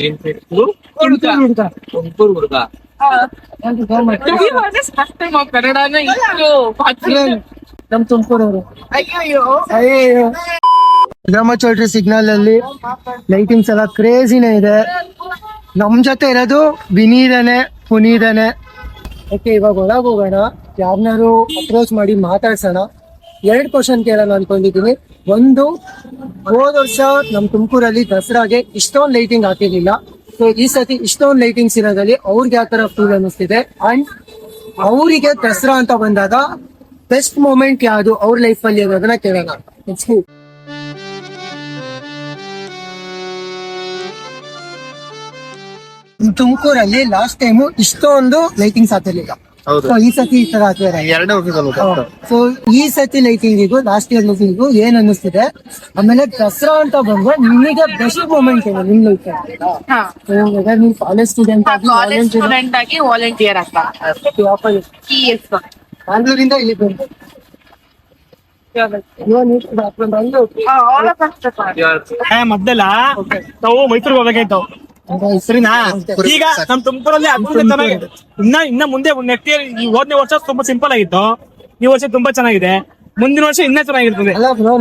ತುಮಕೂರು ಹುಡುಗ. ತುಮಕೂರು ಹುಡುಗ. ನಮ್ ತುಮಕೂರವರು. ಅಯ್ಯೋ ಗ್ರಾಮ ಚೌಲ್ಟ್ರಿ ಸಿಗ್ನಲ್ ಅಲ್ಲಿ ಲೈಟಿಂಗ್ಸ್ ಎಲ್ಲ ಕ್ರೇಜಿನೇ ಇದೆ. ನಮ್ ಜೊತೆ ಇರೋದು ವಿನಿ ಇದಾನೆ, ಪುನಿ ಇದಾನೆ. ಓಕೆ, ಇವಾಗ ಒಳಗೆ ಹೋಗೋಣ. ಯಾರನ್ನಾರು ಅಪ್ರೋಚ್ ಮಾಡಿ ಮಾತಾಡ್ಸೋಣ. 2 ಕ್ವಶನ್ ಕೇಳೋಣ ಅನ್ಕೊಂಡಿದೀನಿ. ಒಂದು, ಹೋದ ವರ್ಷ ನಮ್ ತುಮಕೂರಲ್ಲಿ ದಸರಾಗೆ ಇಷ್ಟೊಂದು ಲೈಟಿಂಗ್ ಹಾಕಿರ್ಲಿಲ್ಲ. ಸೊ ಈ ಸತಿ ಇಷ್ಟೊಂದು ಲೈಟಿಂಗ್ಸ್ ಇರೋದ್ರಲ್ಲಿ ಅವ್ರಿಗೆ ಯಾವ ತರ ಫೀಲ್ ಅನ್ನಿಸ್ತಿದೆ, ಅಂಡ್ ಅವರಿಗೆ ದಸರಾ ಅಂತ ಬಂದಾಗ ಬೆಸ್ಟ್ ಮೂಮೆಂಟ್ ಯಾವುದು ಅವ್ರ ಲೈಫ್ ಅಲ್ಲಿ ಅನ್ನೋದನ್ನ ಕೇಳೋಣ. ತುಮಕೂರಲ್ಲಿ ಲಾಸ್ಟ್ ಟೈಮ್ ಇಷ್ಟೊಂದು ಲೈಟಿಂಗ್ಸ್ ಹಾಕಿರ್ಲಿಲ್ಲ. ಸೊ ಈ ಸತಿ ಈ ತರ ಹಾಕಿದ್ದಾರೆ. ಸೊ ಈ ಸತಿ ಲೈಟಿಂಗಿಗೂ ಲಾಸ್ಟ್ ಇಯರ್ ಲೈಟಿಂಗಿಗೂ ಏನ್ ಅನ್ನಿಸ್ತಿದೆ? ಆಮೇಲೆ ದಸರಾ ಅಂತ ಬಂದ್ರೆ ನಿಮಗೆ ಬೆಸ್ಟ್ ಮೂಮೆಂಟ್ ಇದೆ ನಿಮ್ ಲೈಫ್? ನೀವು ಕಾಲೇಜ್ ಸ್ಟೂಡೆಂಟ್ ಆಗಿ ವಾಲಂಟಿಯರ್ ಆಗ್ತಾ ಬ್ಯಾಂಗ್ಳೂರಿಂದ ಇಲ್ಲಿ ಬಂದು ಮೊದಲ ನಾವು ಮೈಸೂರಿಗೆ ಹೋಗ್ಬೇಕಾಯ್ತು. ಸರಿನಾ? ಈಗ ನಮ್ ತುಮಕೂರಲ್ಲಿ ಇನ್ನ ಮುಂದೆ ನೆಕ್ಸ್ಟ್ ಇಯರ್, ಈ ಹೋದನೇ ವರ್ಷ ತುಂಬಾ ಸಿಂಪಲ್ ಆಗಿತ್ತು, ಈ ವರ್ಷ ತುಂಬಾ ಚೆನ್ನಾಗಿದೆ. ಮುಂದಿನ ವರ್ಷ ಇನ್ನ ಚೆನ್ನಾಗಿರ್ತದೆ.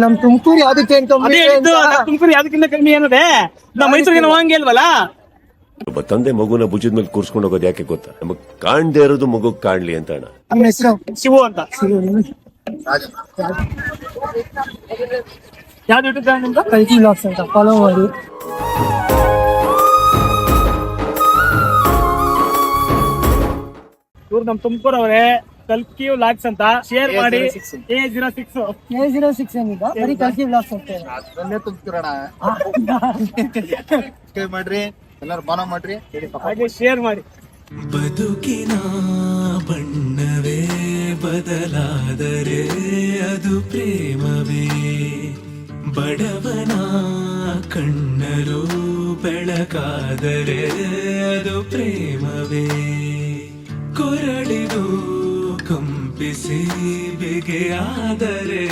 ನಮ್ ತುಮಕೂರು ಯಾವ್ದಕ್ಕೆ ತುಮಕೂರು ಯಾವ್ದಕ್ಕಿಂತ ಕಮ್ಮಿ ಏನದೆ? ನಾವ್ ಮೈಸೂರಿಗೆ ಹೋಗಂಗೆ ಇಲ್ವಲ್ಲ. ಒಬ್ಬ ತಂದೆ ಮಗುನ ಭುಜದ ಮೇಲೆ ಕೂರ್ಸ್ಕೊಂಡು ಹೋಗೋದು ಯಾಕೆ ಗೊತ್ತಾ? ನಮಗ್ ಕಾಣ್ದೇ ಇರೋದು ಮಗು ಕಾಣ್ಲಿ ಅಂತ ಅಣ್ಣ. ನಮ್ಮ ಹೆಸರು ಶಿವು ಅಂತ. ಯಾವ್ದು ಯೂಟ್ಯೂಬ್ ಚಾನಲ್ ನಿಮ್ದು? ಕಲ್ಕಿ ವ್ಲಾಗ್ಸ್ ಅಂತ ಫಾಲೋ ಮಾಡಿ. ಇವ್ರು ನಮ್ ತುಮಕೂರು ಅವರೇ, ಕಲ್ಕಿ ವ್ಲಾಗ್ಸ್ ಅಂತ. ಶೇರ್ ಮಾಡಿ. A06 ಏನಿದೆ ಬರೀ ಕಲ್ಕಿ ವ್ಲಾಗ್ಸ್ ಅಂತ ಮಾಡ್ರಿ, ಎಲ್ಲರೂ ಫಾಲೋ ಮಾಡ್ರಿ, ಹಾಗೆ ಶೇರ್ ಮಾಡಿ. ಬದುಕಿನ ಬಣ್ಣವೇ ಬದಲಾದರೆ ಅದು ಪ್ರೇಮವೇ, ಬಡವನ ಕಣ್ಣರು ಬೆಳಕಾದರೆ ಅದು ಪ್ರೇಮವೇ, ಕೊರಳಿದು ಕಂಪಿಸಿ ಬೆಗೆಯಾದರೆ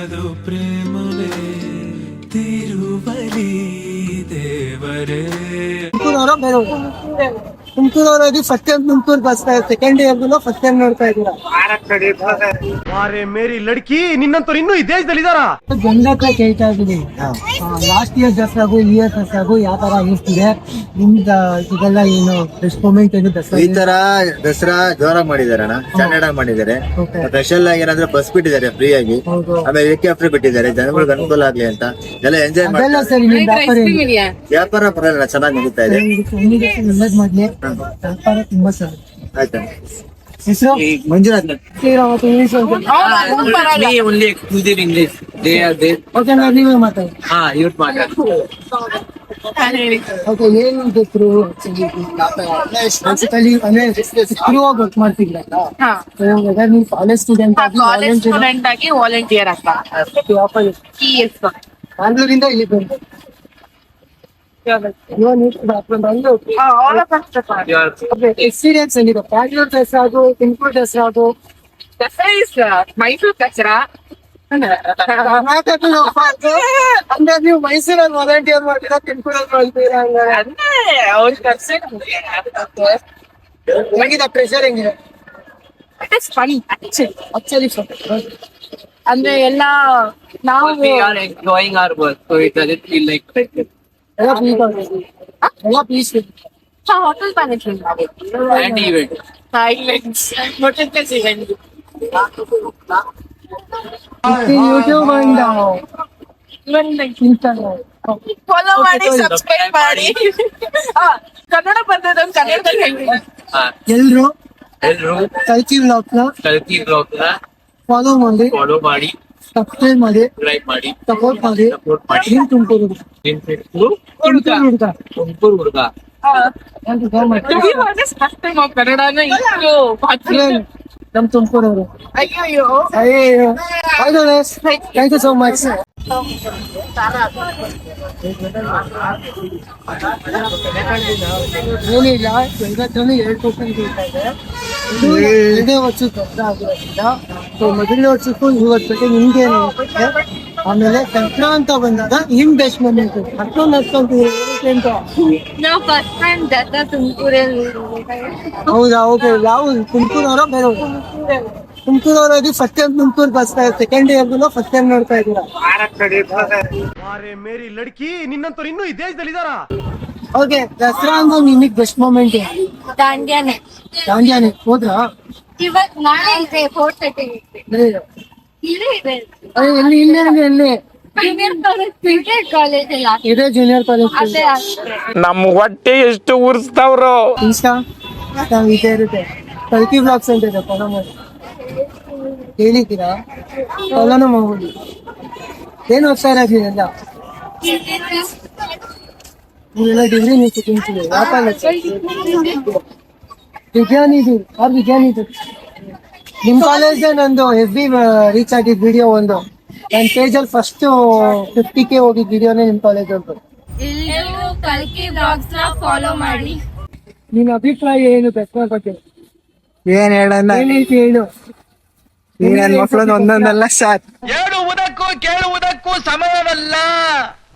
ಅದು ಪ್ರೇಮವೇ, ತಿರುವಲಿ ದೇವರೇ. ತುಮಕೂರವರಾಗಿ first time Tumakuru bus second year first time ನೋಡ್ತಾ ಇದ್ದೀರಾ? ಮೇರಿ ಲಡ್ಕಿ ನಿನ್ನಂತವ್ರು ಇನ್ನೂ ಈ ದೇಶದಲ್ಲಿ ಇದಾರ? ಜನರ ಹತ್ರ ಕೇಳ್ತಾ ಇದ್ದೀನಿ, ಲಾಸ್ಟ್ ಇಯರ್ ದಸರಾಗೂ ಈ ಇಯರ್ ದಸರಾಗೂ ಯಾವ ತರ ಅನ್ನಿಸ್ತಿದೆ ನಿಮ್ದ? ಇದೆಲ್ಲ ಏನು ಬೆಸ್ಟ್ ಮೂಮೆಂಟ್ ಏನು ದಸರಾ? ಈ ತರ ದಸರಾ ಜೋರ ಮಾಡಿದಾರೆ ಅಣ್ಣ, ಚೆನ್ನಾಗಿ ಮಾಡಿದ್ದಾರೆ. ಸ್ಪೆಷಲ್ ಆಗಿ ಏನಾದ್ರೆ ಬಸ್ ಬಿಟ್ಟಿದ್ದಾರೆ ಫ್ರೀ ಆಗಿ, ಆಮೇಲೆ ಹೆಲಿಕಾಪ್ಟರ್ ಬಿಟ್ಟಿದ್ದಾರೆ ಜನಗಳಿಗೆ ಅನುಕೂಲ ಆಗ್ಲಿ ಅಂತ ಎಲ್ಲ ಎಂಜಾಯ್ ಅದೆಲ್ಲ ಮಾಡ್ತಾರೆ. ಸರಿ, ನಿಮ್ ವ್ಯಾಪಾರ ಪರವಾಗಿಲ್ಲ, ಚೆನ್ನಾಗಿ ನಡೀತಾ ಇದೆ. ಒಳ್ಳೇದ್ ಮಾಡ್ಲಿ, ವ್ಯಾಪಾರ ತುಂಬಾ ಸರಿ. ಆಯ್ತಾ? ಹೆಸರು Manjunath. only exclusive English. They are there. Okay, ನೀವೇ ಮಾತಾಡಿ. youth ಮಾತಾಡ. ಓಕೆ, ಏನು ಗೊತ್ತು ಬೇಸಿಕಲಿ ಅಂದ್ರೆ ಕ್ರೂ ಆಗಿ ವರ್ಕ್ ಮಾಡ್ತಿದ್ರಲ್ಲ, ನೀವು ಕಾಲೇಜ್ ಸ್ಟೂಡೆಂಟ್ ಆಗಿ ವಾಲಂಟಿಯರ್ ಆಗ್ತಾ ಬ್ಯಾಂಗ್ಳೂರಿಂದ ಇಲ್ಲಿ ಬಂದು ಎಕ್ಸ್ಪೀರಿಯನ್ಸ್ ಏನಿದೆ? ಬ್ಯಾಂಗ್ಳೂರ್ ದಸರಾ ಅದು, ತುಮಕೂರು ದಸರಾ ಅದು, ಮೈಸೂರು ದಸರಾ. ಅಂದ್ರೆ ನೀವು ಮೈಸೂರಲ್ಲಿ ವಾಲಂಟಿಯರ್ ಮಾಡ್ತೀರಾ, ತುಮಕೂರಲ್ಲಿ ಮಾಡ್ತೀರಾ? ಹೆಂಗಿದೆ ಪ್ರೆಷರ್? ಹೆಂಗಿದೆ? ಅಂದ್ರೆ ಎಲ್ಲ ನಾವು enjoying our work, so it doesn't feel like ಎಲ್ಲ peaceful. Hotel management and event. YouTube and Instagram follow ಮಾಡಿ, ಸಬ್ಸ್ಕ್ರೈಬ್ ಮಾಡಿ. ಕನ್ನಡ ಬಂದದ ಕನ್ನಡದಲ್ಲಿ ಹೇಳಿ. ಎಲ್ರು ಎಲ್ರು ಕಲ್ಕಿ ಬ್ಲಾಗ್ನ ಫಾಲೋ ಮಾಡಿ, ಸಬ್ಸ್ಕ್ರೈಬ್ ಮಾಡಿ, ಸಪೋರ್ಟ್ ಮಾಡಿ. ನಿಮ್ ತುಮಕೂರು ಹುಡುಗ. ಕನ್ನಡನ ನಮ್ ತುಮಕೂರವರು. ಅಯ್ಯೋ ಥ್ಯಾಂಕ್ ಯು ಸೋ ಮಚ್. ಏನಿಲ್ಲ, ಎಲ್ಲತ್ರೂ 2 ಕ್ವಶನ್ ಕೇಳ್ತಾ ಇದೆ. ಇದು 2ನೇ ವರ್ಷಕ್ಕೆ ದಸರಾ ಆಗಿರೋದ್ರಿಂದ, ಸೊ ಮೊದಲನೇ ವರ್ಷಕ್ಕೂ ಈ ವರ್ಷಕ್ಕೆ ನಿಮ್ಗೆ ಆಮೇಲೆ ದಸರಾ ಅಂತ ಬಂದಾಗ ನಿಮ್ ಬೆಸ್ಟ್ ಮೂಮೆಂಟ್ ಅಷ್ಟೊಂದು ನಡ್ಕೊಂತೀವಿ ಅಂತ. ನಾವು ಫಸ್ಟ್ ಟೈಮ್ ದಸರಾ ತುಮಕೂರಲ್ಲಿ ಹೌದಾ? ಓಕೆ. ಯಾವ ತುಮಕೂರವರ ಬೇರೆ? ತುಮಕೂರವರಾಗಿ first time Tumakuru bus second ಇಯರ್ಗೂ ಫಸ್ಟ್ ಟೈಮ್ ನೋಡ್ತಾ ಇದ್ದೀರಾ? ಅರೆ ಮೇರಿ ಲಡ್ಕಿ ನಿನ್ನಂತವ್ರು ಇನ್ನೂ ಈ ದೇಶದಲ್ಲಿ ಇದಾರಾ? ಓಕೆ. ದಸರಾ ಅಂದ್ರೆ ನಿಮಗ್ ಬೆಸ್ಟ್ ಮೂಮೆಂಟ್ ದಾಂಡ್ಯಾನೆ. ದಾಂಡ್ಯಾನೆ ಹೋದ್ರಾ? ಇವತ್ತು ನಾಳೆ ಇದೆ 4:30 ಇಲ್ಲೇ ಇದೆ. ಎಲ್ಲಿ ಎಲ್ಲಿ ಕ್ರಿಕೆಟ್ ಕಾಲೇಜ್ ಇಲ್ಲ ಇದೇ ಜೂನಿಯರ್ ಕಾಲೇಜ್ ಅದೇ ನಮ್ ಹೊಟ್ಟೆ ಎಷ್ಟು ಉರ್ಸ್ತಾವ್ರು. ಇನ್ಸ್ಟಾ ಇದೇ ಇರುತ್ತೆ. ಕಲ್ಕಿ ಬ್ಲಾಗ್ಸ್ ಅಂತ ಇದೆ, ಫಾಲೋ ಮಾಡಿ. ಹೇಳಿದ್ದೀರಾ? ಫಾಲೋನು ಮಾಡ್ಬೋದು. ಏನು ಓದ್ತಾ ಇರೋದಿಲ್ಲ? ನೀವೆಲ್ಲ ಡಿಗ್ರಿ ನೀವು ತಿಂತೀವಿ. ಯಾವ ಕಾಲೇಜ್? ವಿಜ್ಞಾನಿದು. ಅವ್ರು ವಿಜ್ಞಾನಿದು. ನಿಮ್ ಕಾಲೇಜ್ ನಂದು FB ರೀಚ್ ಆಗಿದ್ ವಿಡಿಯೋ ಒಂದು ನನ್ನ ಪೇಜಲ್ಲಿ ಫಸ್ಟ್ 50K ಹೋಗಿದ್ ವಿಡಿಯೋನೇ ನಿಮ್ ಕಾಲೇಜ್ ಅಂತ. ಎಲ್ಲರೂ ಕಲ್ಕಿ ಬ್ಲಾಗ್ಸ್ ನ ಫಾಲೋ ಮಾಡಿ. ನಿನ್ ಅಭಿಪ್ರಾಯ ಏನು ಬೆಸ್ಟ್ ಬಗ್ಗೆ? ಏನ್ ಹೇಳಣ್ಣ? ಏನೈತಿ ಹೇಳು. ಈ ನನ್ನ ಮಕ್ಕಳನ್ನ ಒಂದೊಂದಲ್ಲ ಸಾರ್. ಹೇಳುವುದಕ್ಕೂ ಕೇಳುವುದಕ್ಕೂ ಸಮಯವಲ್ಲ.